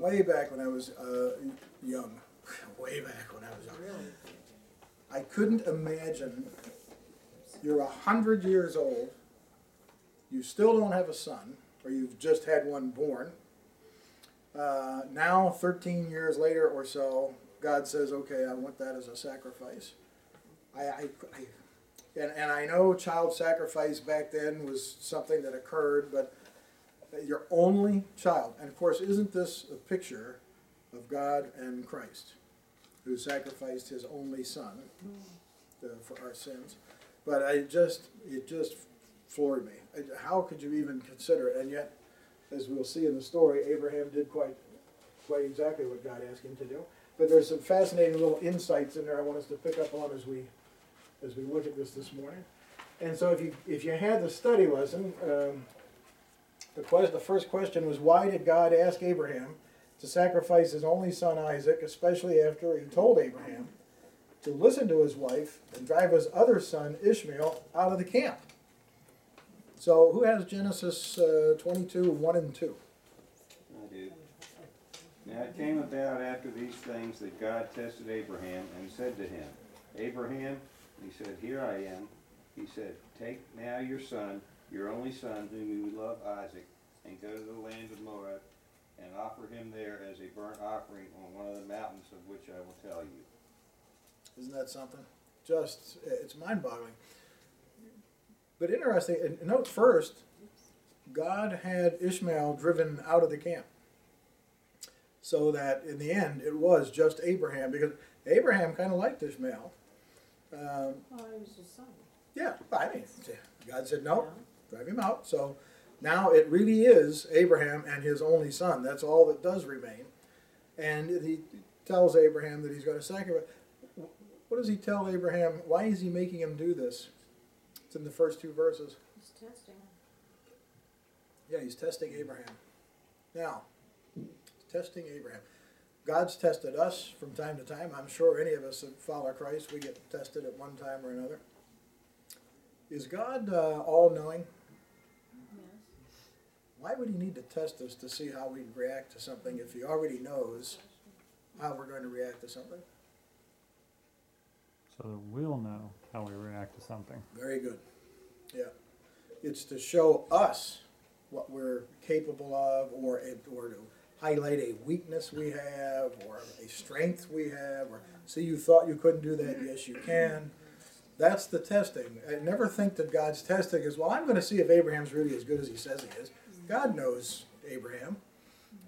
way back when I was young, way back when I was young, I couldn't imagine you're 100 years old, you still don't have a son, or you've just had one born. Now, 13 years later or so, God says, okay, I want that as a sacrifice. And I know child sacrifice back then was something that occurred, but your only child, and of course, isn't this a picture of God and Christ, who sacrificed his only son for our sins? But it just floored me. How could you even consider it? And yet, as we'll see in the story, Abraham did quite exactly what God asked him to do. But there's some fascinating little insights in there I want us to pick up on as we look at this morning. And so if you had the study lesson, the first question was, why did God ask Abraham to sacrifice his only son Isaac, especially after he told Abraham to listen to his wife and drive his other son Ishmael out of the camp? So who has Genesis 22, 1 and 2? I do. Now it came about after these things that God tested Abraham and said to him, Abraham, he said, here I am. He said, take now your son, your only son, whom you love, Isaac, and go to the land of Moab, and offer him there as a burnt offering on one of the mountains of which I will tell you. Isn't that something? It's mind-boggling. But interesting, and note first, God had Ishmael driven out of the camp. So that in the end, it was just Abraham, because Abraham kind of liked Ishmael. Well, he was his son. Yeah, I mean, God said, no, drive him out. So now it really is Abraham and his only son. That's all that does remain. And he tells Abraham that he's going to sacrifice. What does he tell Abraham? Why is he making him do this? It's in the first two verses. He's testing him. Yeah, he's testing Abraham. Now, he's testing Abraham. God's tested us from time to time. I'm sure any of us that follow Christ, we get tested at one time or another. Is God all-knowing? Yes. Why would he need to test us to see how we react to something if he already knows how we're going to react to something? So that we'll know how we react to something. Very good. Yeah. It's to show us what we're capable of, or to highlight a weakness we have, or a strength we have, or see, you thought you couldn't do that, yes you can. That's the testing. I never think that God's testing is, well, I'm going to see if Abraham's really as good as he says he is. God knows Abraham.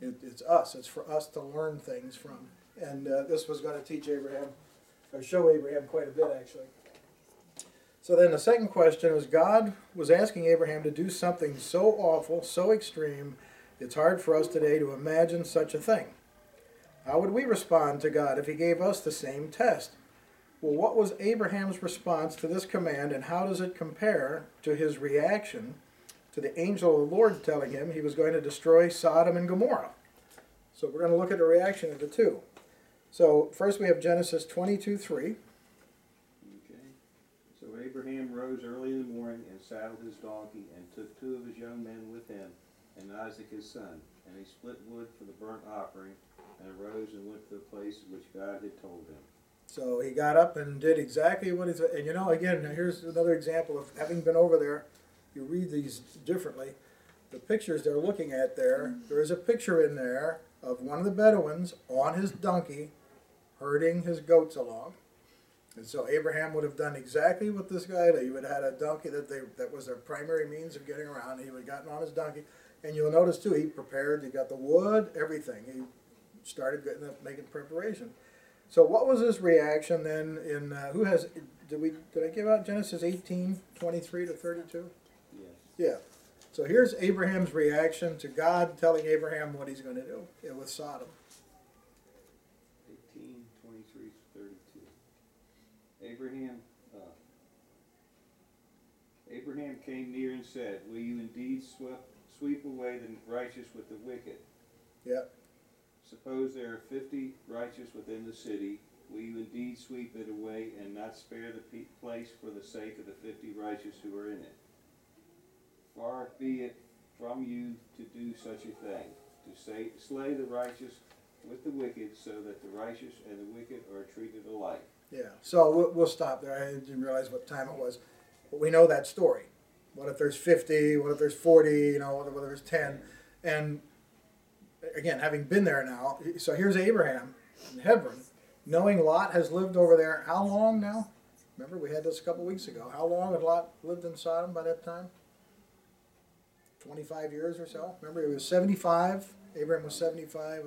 It's us. It's for us to learn things from. And this was going to teach Abraham, or show Abraham quite a bit, actually. So then the second question was, God was asking Abraham to do something so awful, so extreme, it's hard for us today to imagine such a thing. How would we respond to God if he gave us the same test? Well, what was Abraham's response to this command, and how does it compare to his reaction to the angel of the Lord telling him he was going to destroy Sodom and Gomorrah? So we're going to look at the reaction of the two. So first we have Genesis 22:3. Okay. So Abraham rose early in the morning and saddled his donkey and took 2 of his young men with him and Isaac his son. And he split wood for the burnt offering and arose and went to the place which God had told him. So he got up and did exactly what he said. And you know, again, here's another example of having been over there. You read these differently. The pictures they're looking at there is a picture in there of one of the Bedouins on his donkey herding his goats along. And so Abraham would have done exactly what this guy did. He would have had a donkey that was their primary means of getting around. He would have gotten on his donkey. And you'll notice too, he prepared, he got the wood, everything. He started making preparation. So what was his reaction then in, did I give out Genesis 18:23 to 32? Yes. Yeah. So here's Abraham's reaction to God telling Abraham what he's going to do with Sodom. 18:23 to 32. Abraham came near and said, will you indeed sweep away the righteous with the wicked? Yeah. Suppose there are 50 righteous within the city. Will you indeed sweep it away and not spare the place for the sake of the 50 righteous who are in it? Far be it from you to do such a thing. slay the righteous with the wicked, so that the righteous and the wicked are treated alike. Yeah, so we'll stop there. I didn't realize what time it was. But we know that story. What if there's 50? What if there's 40? You know, what if there's 10? And again, having been there now, so here's Abraham in Hebron, knowing Lot has lived over there. How long now? Remember, we had this a couple weeks ago. How long had Lot lived in Sodom by that time? 25 years or so. Remember, he was 75. Abraham was 75.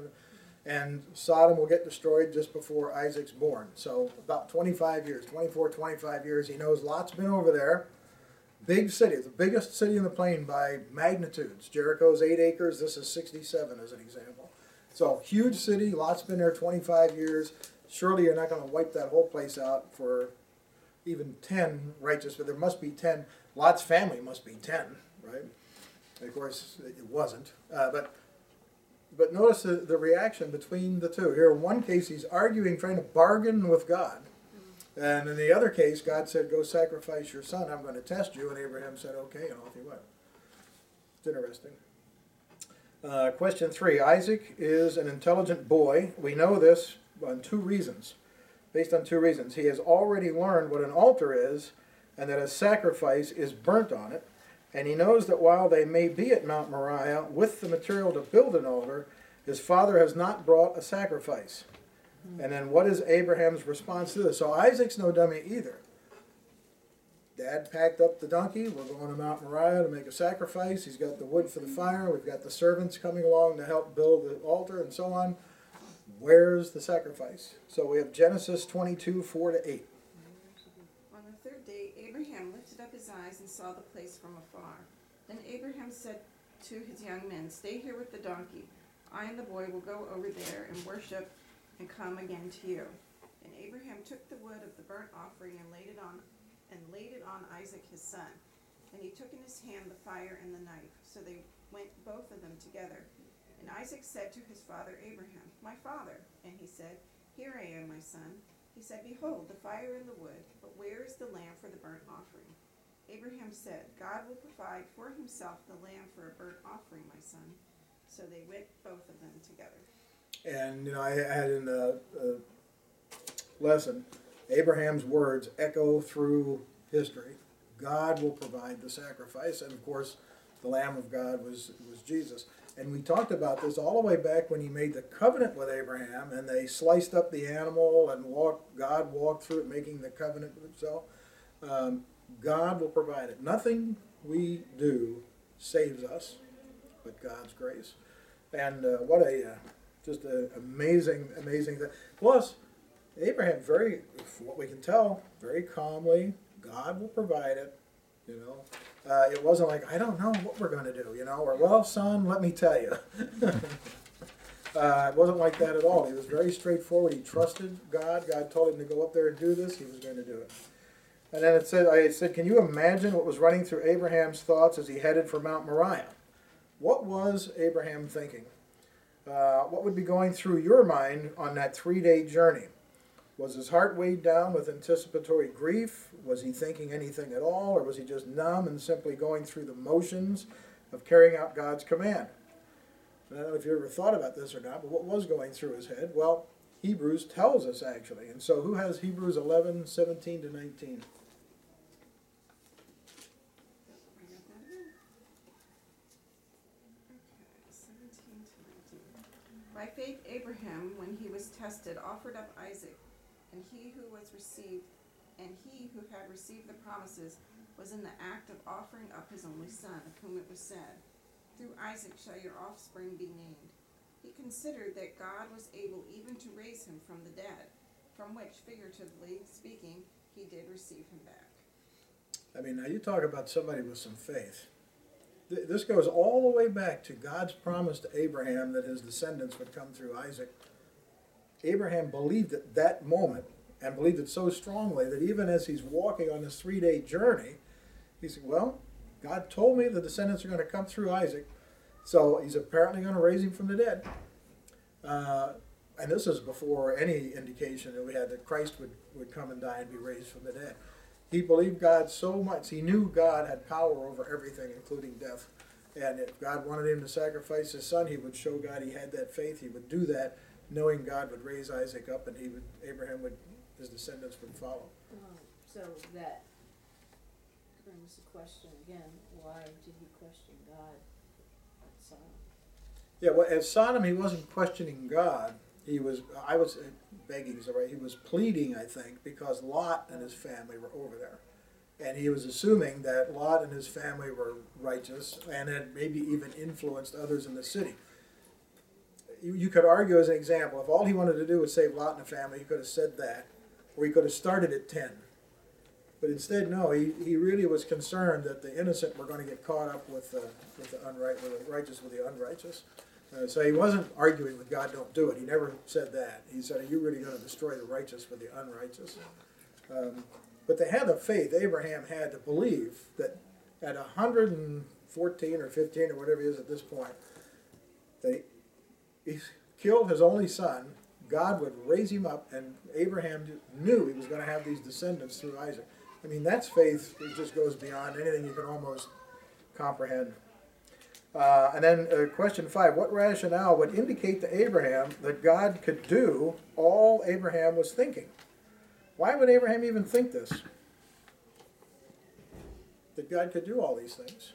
And Sodom will get destroyed just before Isaac's born. So about 25 years, 24, 25 years. He knows Lot's been over there. Big city, the biggest city in the plain by magnitudes. Jericho's 8 acres. This is 67 as an example. So huge city. Lot's been there 25 years. Surely you're not going to wipe that whole place out for even 10 righteous, but there must be 10. Lot's family must be 10, right? And of course, it wasn't. But notice the reaction between the two. Here, in one case, he's arguing, trying to bargain with God. And in the other case, God said, go sacrifice your son. I'm going to test you. And Abraham said, okay, and off he went. It's interesting. Question 3. Isaac is an intelligent boy. We know this on 2 reasons. Based on 2 reasons. He has already learned what an altar is, and that a sacrifice is burnt on it. And he knows that while they may be at Mount Moriah with the material to build an altar, his father has not brought a sacrifice. And then what is Abraham's response to this? So Isaac's no dummy either. Dad packed up the donkey. We're going to Mount Moriah to make a sacrifice. He's got the wood for the fire. We've got the servants coming along to help build the altar and so on. Where's the sacrifice? So we have Genesis 22, 4-8. On the 3rd day, Abraham lifted up his eyes and saw the place from afar. Then Abraham said to his young men, stay here with the donkey. I and the boy will go over there and worship and come again to you. And Abraham took the wood of the burnt offering and laid it on Isaac his son. And he took in his hand the fire and the knife. So they went both of them together. And Isaac said to his father Abraham, my father. And he said, here I am, my son. He said, behold, the fire and the wood, but where is the lamb for the burnt offering? Abraham said, God will provide for himself the lamb for a burnt offering, my son. So they went both of them together. And, you know, I had in the lesson, Abraham's words echo through history. God will provide the sacrifice. And, of course, the Lamb of God was Jesus. And we talked about this all the way back when he made the covenant with Abraham, and they sliced up the animal, and God walked through it, making the covenant with himself. God will provide it. Nothing we do saves us, but God's grace. And what a just an amazing thing. Plus, Abraham, from what we can tell, very calmly, God will provide it. You know, it wasn't like, I don't know what we're going to do, you know, or, well, son, let me tell you. It wasn't like that at all. He was very straightforward. He trusted God. God told him to go up there and do this. He was going to do it. And then I said, can you imagine what was running through Abraham's thoughts as he headed for Mount Moriah? What was Abraham thinking? What would be going through your mind on that 3-day journey? Was his heart weighed down with anticipatory grief? Was he thinking anything at all? Or was he just numb and simply going through the motions of carrying out God's command? I don't know if you ever thought about this or not, but what was going through his head? Well, Hebrews tells us actually. And so who has Hebrews 11, 17 to 19? By faith Abraham, when he was tested, offered up Isaac, and he who had received the promises was in the act of offering up his only son, of whom it was said, through Isaac shall your offspring be named. He considered that God was able even to raise him from the dead, from which, figuratively speaking, he did receive him back. I mean, now you talk about somebody with some faith. This goes all the way back to God's promise to Abraham that his descendants would come through Isaac. Abraham believed at that moment, and believed it so strongly that even as he's walking on this 3-day journey, he said, well, God told me the descendants are going to come through Isaac, so he's apparently going to raise him from the dead. And this is before any indication that we had that Christ would come and die and be raised from the dead. He believed God so much. He knew God had power over everything, including death. And if God wanted him to sacrifice his son, he would show God he had that faith. He would do that, knowing God would raise Isaac up, and Abraham would, his descendants would follow. So that brings the question again, why did he question God at Sodom? Yeah, well, at Sodom, he wasn't questioning God. He was begging, is that right? He was pleading, I think, because Lot and his family were over there. And he was assuming that Lot and his family were righteous and had maybe even influenced others in the city. You could argue as an example, if all he wanted to do was save Lot and the family, he could have said that, or he could have started at 10. But instead, no, he really was concerned that the innocent were going to get caught up with the righteous with the unrighteous. So he wasn't arguing with God, don't do it. He never said that. He said, are you really going to destroy the righteous with the unrighteous? But they had the faith Abraham had to believe that at 114 or 15 or whatever he is at this point, he killed his only son. God would raise him up, and Abraham knew he was going to have these descendants through Isaac. I mean, that's faith. It just goes beyond anything you can almost comprehend. And then question 5, what rationale would indicate to Abraham that God could do all Abraham was thinking? Why would Abraham even think this? That God could do all these things.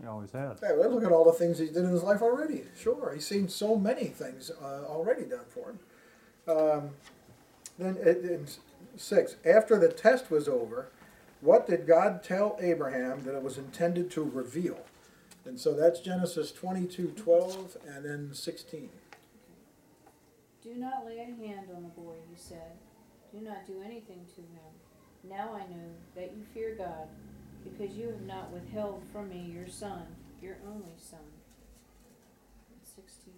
He always had. Hey, well, look at all the things he did in his life already. Sure, he's seen so many things already done for him. Then in 6, after the test was over, what did God tell Abraham that it was intended to reveal? And so that's Genesis 22:12 and then 16. Do not lay a hand on the boy, he said. Do not do anything to him. Now I know that you fear God, because you have not withheld from me your son, your only son. 16.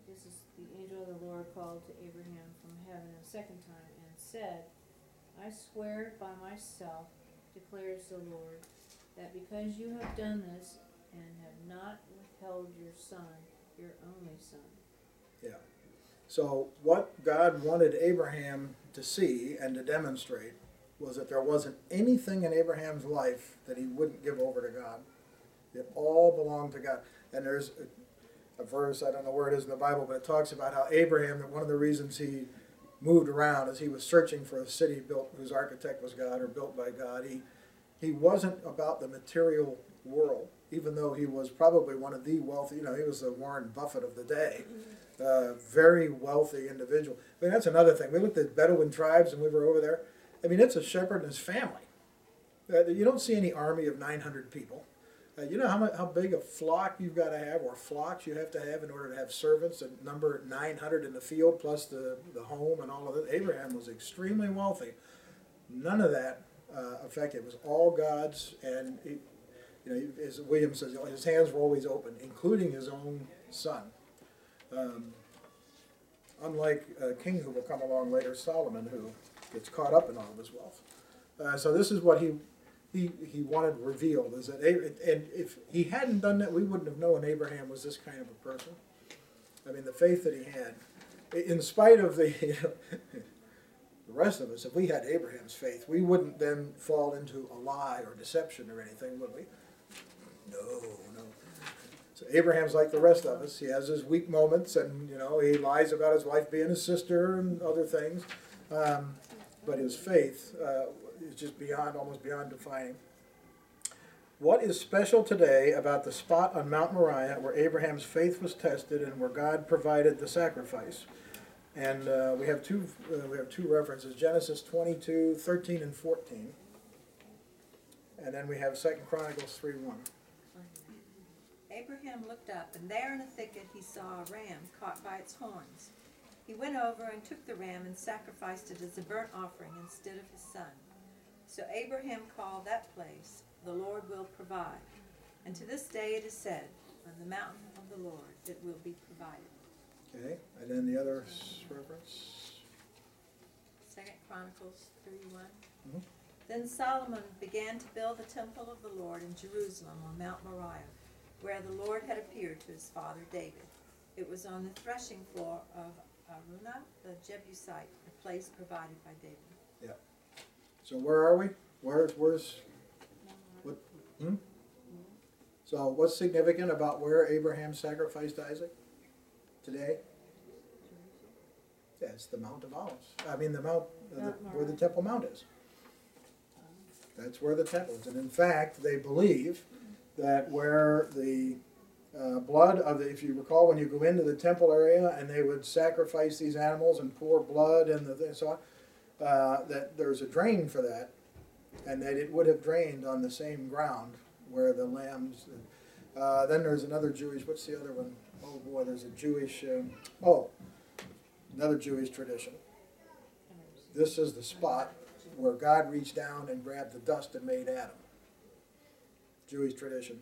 This is the angel of the Lord called to Abraham from heaven a second time and said, I swear by myself, declares the Lord, that because you have done this and have not withheld your son, your only son. Yeah. So what God wanted Abraham to see and to demonstrate was that there wasn't anything in Abraham's life that he wouldn't give over to God. It all belonged to God. And there's a verse, I don't know where it is in the Bible, but it talks about how Abraham, that one of the reasons he moved around is he was searching for a city built whose architect was God or built by God. He wasn't about the material world, even though he was probably one of the wealthy, he was the Warren Buffett of the day. Very wealthy individual. I mean, that's another thing. We looked at Bedouin tribes and we were over there. I mean, it's a shepherd and his family. You don't see any army of 900 people. You know how big a flock you've got to have, or flocks you have to have in order to have servants that number 900 in the field, plus the home and all of that. Abraham was extremely wealthy. None of that affected. It was all God's, and as William says, his hands were always open, including his own son. Unlike a king who will come along later, Solomon, who gets caught up in all of his wealth. So this is what he wanted revealed, is that, and if he hadn't done that, we wouldn't have known Abraham was this kind of a person. I mean, the faith that he had, in spite of the rest of us, if we had Abraham's faith, we wouldn't then fall into a lie or deception or anything, would we? No. So Abraham's like the rest of us. He has his weak moments, and he lies about his wife being his sister and other things. But his faith is just almost beyond defining. What is special today about the spot on Mount Moriah where Abraham's faith was tested and where God provided the sacrifice? And we have two references: Genesis 22:13 and 14, and then we have 2 Chronicles 3:1. Abraham looked up, and there in a thicket he saw a ram caught by its horns. He went over and took the ram and sacrificed it as a burnt offering instead of his son. So Abraham called that place, "The Lord will provide." And to this day it is said, "On the mountain of the Lord it will be provided." Okay, and then the other reference. 2 Chronicles 31. Mhm. Then Solomon began to build the temple of the Lord in Jerusalem on Mount Moriah, where the Lord had appeared to his father David. It was on the threshing floor of Araunah the Jebusite, a place provided by David. Yeah. So where are we? Where's So what's significant about where Abraham sacrificed Isaac today? Yeah, it's the Mount of Olives. I mean, the Mount, where the Temple Mount is. That's where the temple is. And in fact, they believe that where the blood of the, if you recall, when you go into the temple area and they would sacrifice these animals and pour blood and so on, that there's a drain for that, and that it would have drained on the same ground where the lambs. Then there's another Jewish. What's the other one? Oh boy, there's a Jewish. Another Jewish tradition. This is the spot where God reached down and grabbed the dust and made Adam. Jewish tradition.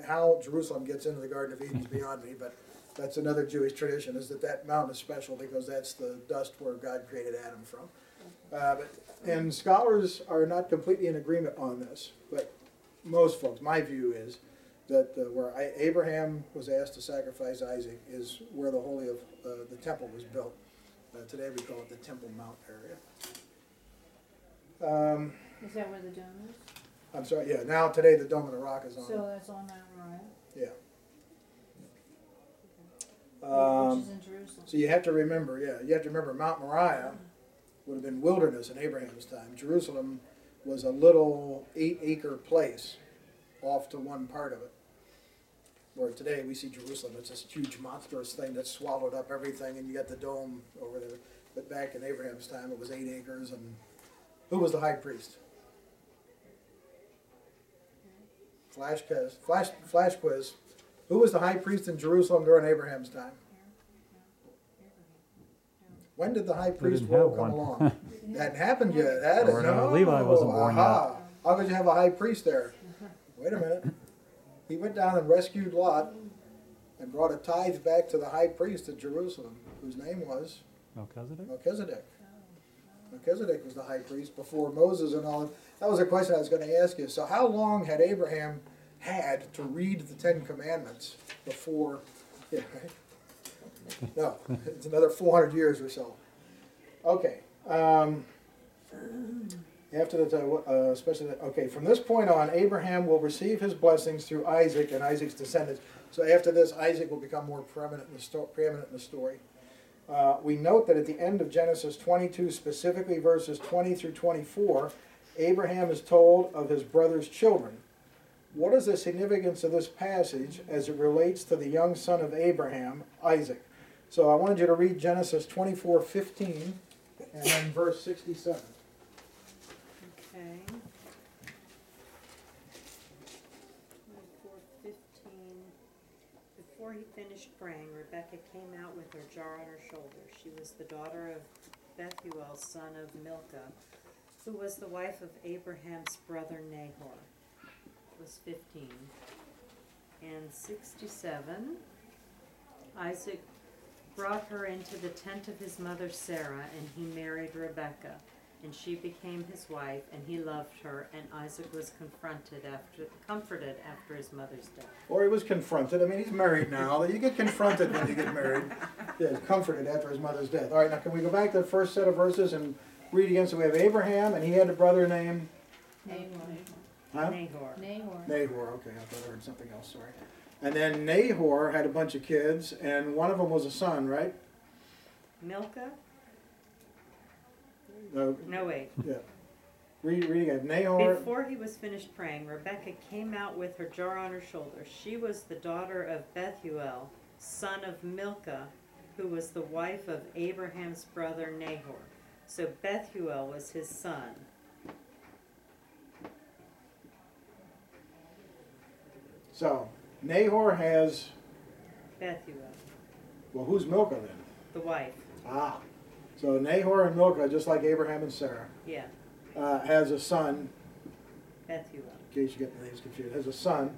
How Jerusalem gets into the Garden of Eden is beyond me, but that's another Jewish tradition, is that mount is special because that's the dust where God created Adam from. And scholars are not completely in agreement on this, but most folks, my view is that where Abraham was asked to sacrifice Isaac is where the Holy of the temple was built. Today we call it the Temple Mount area. Is that where the dome is? I'm sorry, yeah, now today the Dome of the Rock is on. So that's on Mount Moriah, Yeah. which is in Jerusalem. So you have to remember, Mount Moriah would have been wilderness in Abraham's time. Jerusalem was a little 8-acre place off to one part of it. Where today we see Jerusalem, it's this huge monstrous thing that swallowed up everything, and you got the dome over there. But back in Abraham's time, it was 8 acres, and who was the high priest? Flash quiz. Who was the high priest in Jerusalem during Abraham's time? When did the high priest didn't have role come one. along? That hadn't happened yet, had it? Or no, Levi wasn't born yet. Aha. How could you have a high priest there? Wait a minute. He went down and rescued Lot and brought a tithe back to the high priest at Jerusalem, whose name was Melchizedek? Melchizedek. Melchizedek was the high priest before Moses and all. That was a question I was going to ask you. So how long had Abraham had to read the Ten Commandments before? Yeah, right? No, it's another 400 years or so. Okay. After the especially okay, from this point on, Abraham will receive his blessings through Isaac and Isaac's descendants. So after this, Isaac will become more preeminent in the story. We note that at the end of Genesis 22, specifically verses 20 through 24, Abraham is told of his brother's children. What is the significance of this passage as it relates to the young son of Abraham, Isaac? So I wanted you to read Genesis 24:15 and then verse 67. Okay. 24:15. Before he finished praying, Rebekah came out with her jar on her shoulder. She was the daughter of Bethuel, son of Milcah, who was the wife of Abraham's brother Nahor. It was 15. And 67, Isaac brought her into the tent of his mother Sarah, and he married Rebekah. And she became his wife, and he loved her, and Isaac was comforted after his mother's death. Or he was confronted. I mean, he's married now. You get confronted when you get married. Yeah, he's comforted after his mother's death. All right, now can we go back to the first set of verses and read again? So we have Abraham, and he had a brother named? Nahor. Huh? Nahor. Nahor, okay, I thought I heard something else, sorry. And then Nahor had a bunch of kids, and one of them was a son, right? Milcah? No, wait. yeah. Read again. Nahor. Before he was finished praying, Rebekah came out with her jar on her shoulder. She was the daughter of Bethuel, son of Milcah, who was the wife of Abraham's brother Nahor. So Bethuel was his son. So, Nahor has, Bethuel, well, who's Milcah then? the wife. Ah. So Nahor and Milcah, just like Abraham and Sarah, Yeah, has a son, Bethuel. in case you get the names confused, has a son,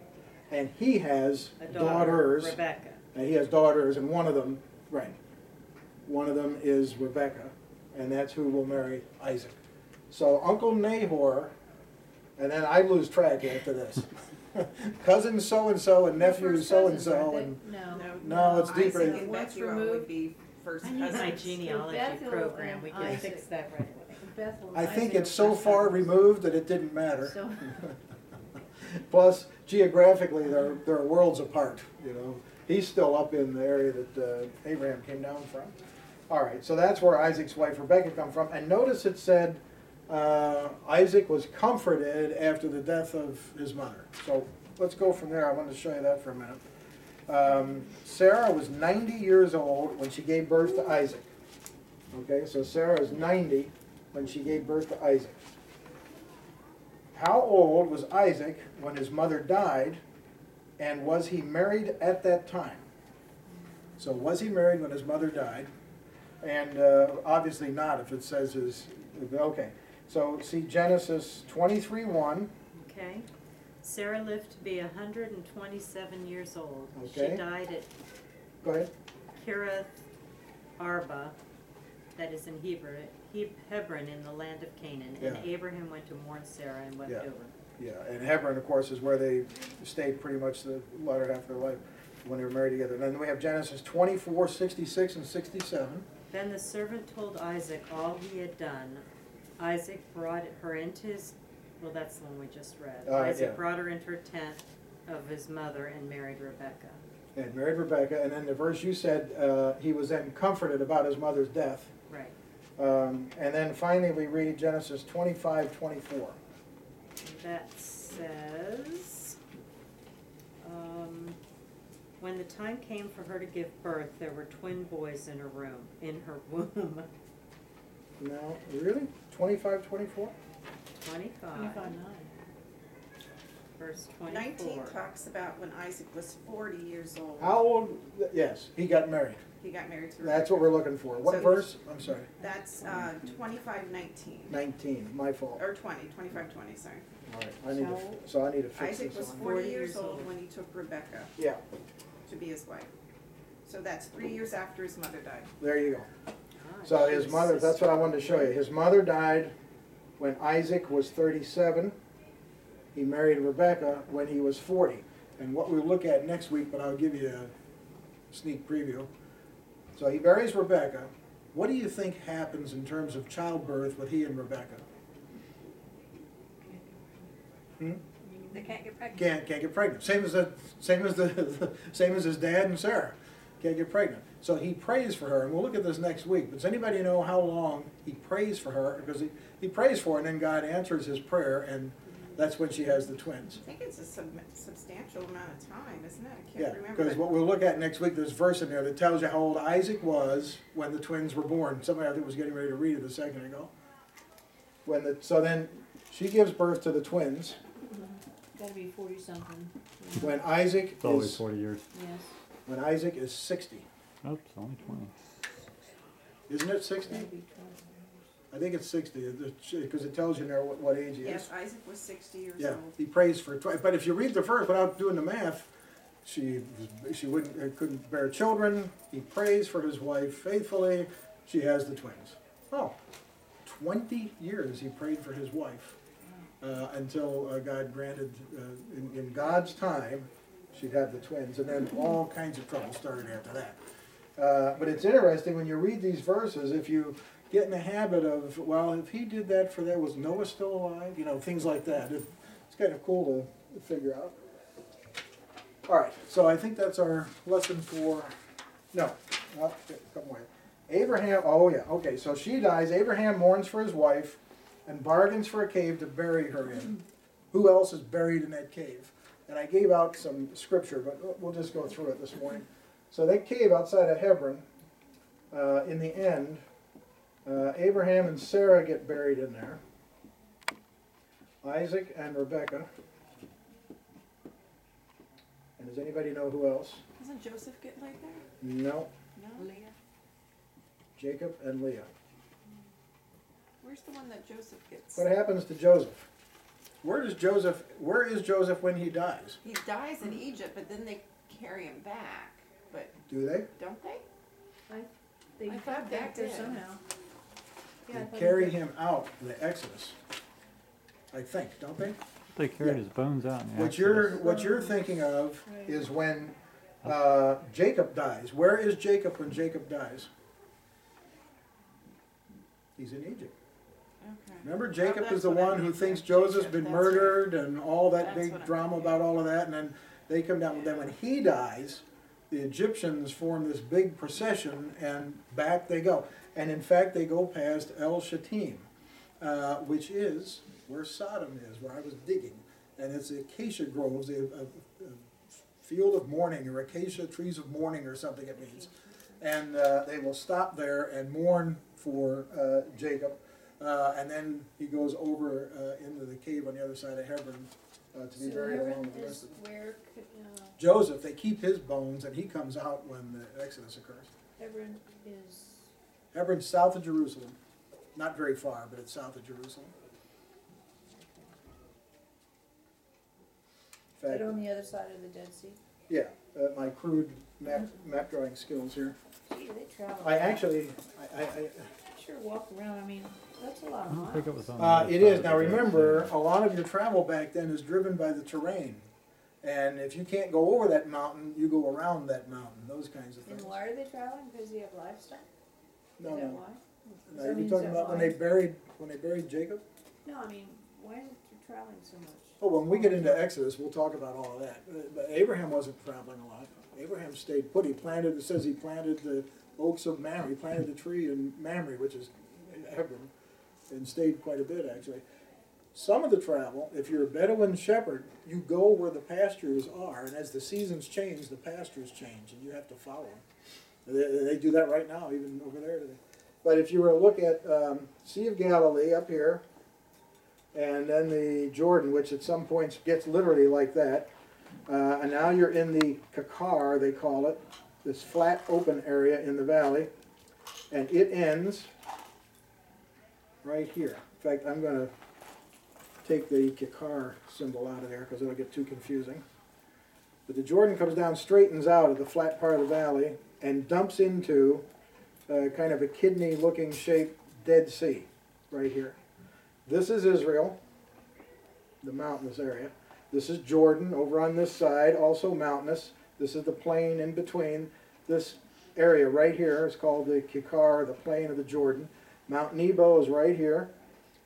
and he has A daughters. Rebekah. And he has daughters, and one of them, right, one of them is Rebekah, and that's who will marry Isaac. So Uncle Nahor, and then I lose track after this. Cousin so-and-so and nephew First so-and-so, cousins, aren't they? and No. No, it's deeper. Isaac and Once Bethuel removed- would be first I need my cousins. genealogy Bethuel program. and We can Isaac. fix that right away. Bethel and I think Isaac it's are so first far cousins. removed that it didn't matter. So, Plus, geographically, they're worlds apart, you know. He's still up in the area that Abraham came down from. All right, so that's where Isaac's wife Rebekah come from. And notice it said Isaac was comforted after the death of his mother. So let's go from there. I wanted to show you that for a minute. Sarah was 90 years old when she gave birth to Isaac. Okay, so Sarah is 90 when she gave birth to Isaac. How old was Isaac when his mother died, and was he married at that time? So was he married when his mother died? And obviously not if it says his, okay. So see Genesis 23:1. Okay. Sarah lived to be 127 years old. Okay. She died at Go ahead. Kiriath Arba, that is in Hebron in the land of Canaan. And Yeah. Abraham went to mourn Sarah and wept Yeah. over. Yeah, and Hebron, of course, is where they stayed pretty much the latter half of their life when they were married together. And then we have Genesis 24:66 and 67. Then the servant told Isaac all he had done. Isaac brought her into his, well, that's the one we just read. Isaac Yeah. brought her into her tent of his mother and married Rebekah. And married Rebekah, and then the verse you said, he was then comforted about his mother's death. Right. And then finally we read Genesis 25:24. That says, when the time came for her to give birth, there were twin boys in her womb. No, really? 25:24? 25, 25:9. verse 19 24. talks about when Isaac was 40 years old. How old? Yes, he got married. He got married to That's Rebekah. what we're looking for. What So- verse? I'm sorry. That's 25:19. 19, my fault. Or 25:20, sorry. All right, I need to fix Isaac this was on. 40 years old when he took Rebekah Yeah, to be his wife. So that's 3 years after his mother died. there you go. Ah, So she his was mother, that's what I wanted to show you. sister. His mother died when Isaac was 37. He married Rebekah when he was 40. And what we'll look at next week, but I'll give you a sneak preview. So he marries Rebekah. What do you think happens in terms of childbirth with he and Rebekah? They can't get pregnant. Can't get pregnant. Same as his dad and Sarah. Can't get pregnant. So he prays for her, and we'll look at this next week. But does anybody know how long he prays for her? Because he prays for her, and then God answers his prayer, and that's when she has the twins. I think it's a substantial amount of time, isn't it? I Yeah, can't remember. because what we'll look at next week, there's a verse in there that tells you how old Isaac was when the twins were born. Somebody I think was getting ready to read it a second ago. So then she gives birth to the twins Gotta be 40-something. when Isaac It's always is 40 years. Yes. 60. Oops, only 20. Isn't it 60? Gotta be 12. I think it's 60, because it tells you there what age he is. Yes, Isaac was 60 years Yeah, old. he prays for, but if you read the verse without doing the math, she couldn't bear children. He prays for his wife faithfully. She has the twins. Oh, 20 years he prayed for his wife until God granted, in God's time, she'd have the twins, and then all kinds of trouble started after that. But it's interesting when you read these verses, if you get in the habit of, well, if he did that for that, was Noah still alive? You know, things like that. It's kind of cool to figure out. All right, so I think that's our lesson for, no, a couple more. Abraham, oh yeah, okay, so she dies. Abraham mourns for his wife and bargains for a cave to bury her in. Who else is buried in that cave? And I gave out some scripture, but we'll just go through it this morning. So that cave outside of Hebron, in the end, Abraham and Sarah get buried in there. Isaac and Rebekah. And does anybody know who else? Doesn't Joseph get laid there? No. No? Leah. Jacob and Leah. Where's the one that Joseph gets? What happens to Joseph? Where is Joseph when he dies? He dies in Egypt, but then they carry him back. But Do they? don't they? They I got thought they back there did. somehow. Yeah, I They thought carry did. him out in the Exodus. I think, don't they? They carried Yeah. his bones out. In the What you're thinking of Right. is when Jacob dies. Where is Jacob when Jacob dies? He's in Egypt. Okay. Remember, Jacob that's is the what I one who mean, thinks yeah, Joseph's Jacob, been that's murdered and all that That's big what I'm drama thinking. about all of that, and then they come down. Then when he dies, the Egyptians form this big procession, and back they go. And in fact, they go past El Shittim, which is where Sodom is, where I was digging. And it's the acacia groves, a field of mourning, or acacia trees of mourning, or something it means. And they will stop there and mourn for Jacob. And then he goes over into the cave on the other side of Hebron to be So buried along Hebron with the rest is of where, Joseph. They keep his bones, and he comes out when the Exodus occurs. Hebron is, Hebron's south of Jerusalem. Not very far, but it's south of Jerusalem. In right fact, on the other side of the Dead Sea. yeah, my crude map drawing skills here. Gee, they travel. I actually, Sure walk around, I mean, that's a lot I of don't think it was miles. on the other it side is. of Now the Dead remember, Sea. a lot of your travel back then is driven by the terrain. And if you can't go over that mountain, you go around that mountain, those kinds of And things. why are they traveling? Because they have livestock? No, Is that no. why? Now, I you're mean, is talking that about why? when they buried Jacob? No, I mean, why is it they're traveling so much? Oh, when we get into Exodus, we'll talk about all of that. But Abraham wasn't traveling a lot. Abraham stayed put. He planted, it says he planted the oaks of Mamre. He planted the tree in Mamre, which is Hebron, and stayed quite a bit, actually. Some of the travel, if you're a Bedouin shepherd, you go where the pastures are, and as the seasons change, the pastures change, and you have to follow them. They do that right now, even over there today. But if you were to look at Sea of Galilee up here, and then the Jordan, which at some points gets literally like that, and now you're in the Kakar, they call it, this flat open area in the valley, and it ends right here. In fact, I'm going to take the Kakar symbol out of there because it'll get too confusing. But the Jordan comes down, straightens out of the flat part of the valley, and dumps into kind of a kidney-looking shaped Dead Sea right here. This is Israel, the mountainous area. This is Jordan over on this side, also mountainous. This is the plain in between. This area right here is called the Kikar, the plain of the Jordan. Mount Nebo is right here.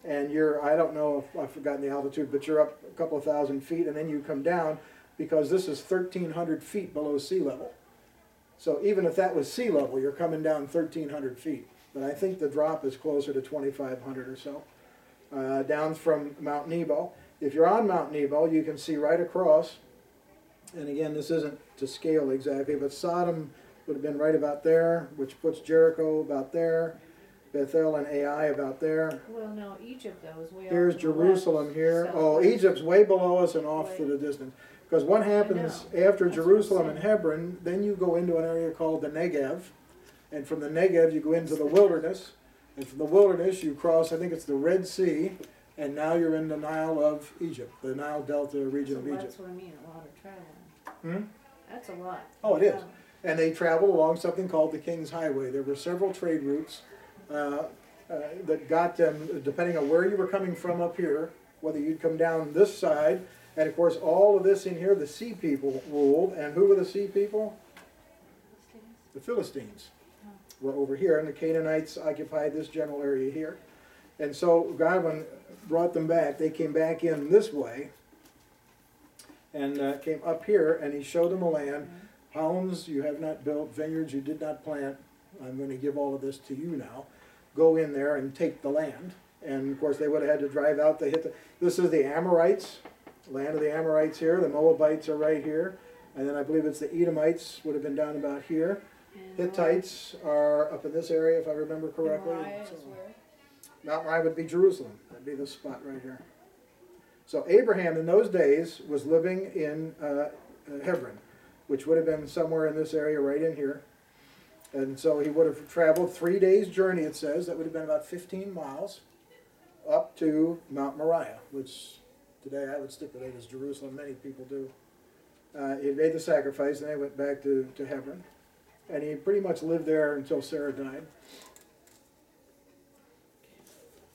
And you're, I don't know if I've forgotten the altitude, but you're up a couple of thousand feet, and then you come down because this is 1,300 feet below sea level. So even if that was sea level, you're coming down 1,300 feet. But I think the drop is closer to 2,500 or so. Down from Mount Nebo. If you're on Mount Nebo, you can see right across, and again, this isn't to scale exactly, but Sodom would have been right about there, which puts Jericho about there, Bethel and Ai about there. Well, no, Egypt though is way Here's off to the Jerusalem left, here. southwest. Oh, Egypt's way below us and off to Way- the distance. Because what happens I know. after That's what I'm Jerusalem and saying. Hebron, then you go into an area called the Negev, and from the Negev you go into the wilderness, and from the wilderness you cross, I think it's the Red Sea, and now you're in the Nile of Egypt, the Nile Delta region So of Egypt. that's what I mean, a lot of traveling. Hmm? That's a lot. Oh, it is. Traveling. And they traveled along something called the King's Highway. There were several trade routes that got them, depending on where you were coming from up here, whether you'd come down this side, and of course all of this in here, the sea people ruled. And who were the sea people? The Philistines were over here, and the Canaanites occupied this general area here. And so Godwin brought them back. They came back in this way, and came up here, and he showed them a land. Homes you have not built, vineyards you did not plant. I'm going to give all of this to you now. Go in there and take the land. And of course they would have had to drive out. This is the Amorites, land of the Amorites here. The Moabites are right here. And then I believe it's the Edomites would have been down about here. And Hittites are up in this area, if I remember correctly. Moriah So is where? Mount Moriah would be Jerusalem. That'd be the spot right here. So Abraham in those days was living in Hebron, which would have been somewhere in this area right in here. And so he would have traveled 3 days' journey, it says. That would have been about 15 miles up to Mount Moriah, which today I would stipulate is Jerusalem. Many people do. He made the sacrifice, and they went back to Hebron. And he pretty much lived there until Sarah died.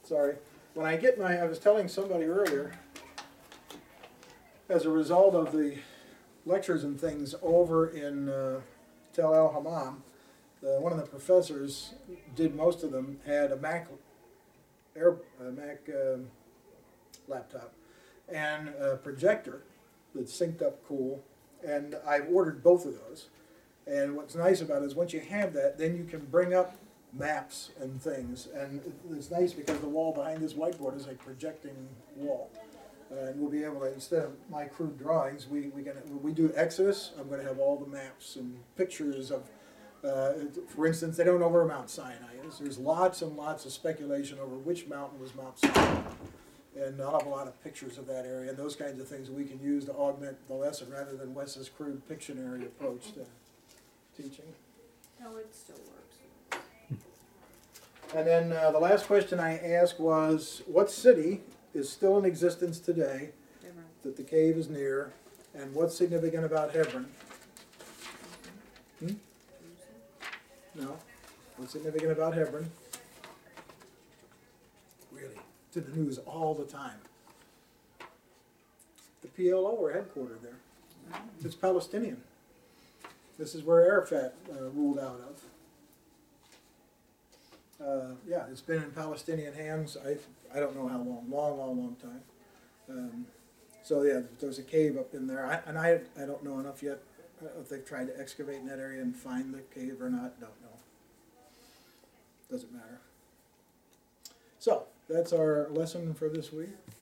Sorry. When I get I was telling somebody earlier, as a result of the lectures and things over in Tel El Hammam, one of the professors did most of them, had a Mac Mac laptop, and a projector that's synced up cool. And I've ordered both of those. And what's nice about it is once you have that, then you can bring up maps and things. And it's nice because the wall behind this whiteboard is a projecting wall. And we'll be able to, instead of my crude drawings, when we do Exodus, I'm going to have all the maps and pictures of, for instance, they don't know where Mount Sinai is. There's lots and lots of speculation over which mountain was Mount Sinai. And I'll have a lot of pictures of that area and those kinds of things we can use to augment the lesson rather than Wes's crude Pictionary approach to teaching. No, it still works. And then the last question I asked was, what city is still in existence today Never. that the cave is near, and what's significant about Hebron? No. What's significant about Hebron? Really, it's in the news all the time. The PLO are headquartered there. It's Palestinian. This is where Arafat ruled out of. Yeah, it's been in Palestinian hands. I don't know how long, long time. So yeah, there's a cave up in there, I don't know enough yet if they've tried to excavate in that area and find the cave or not. Don't know. Doesn't matter. So that's our lesson for this week.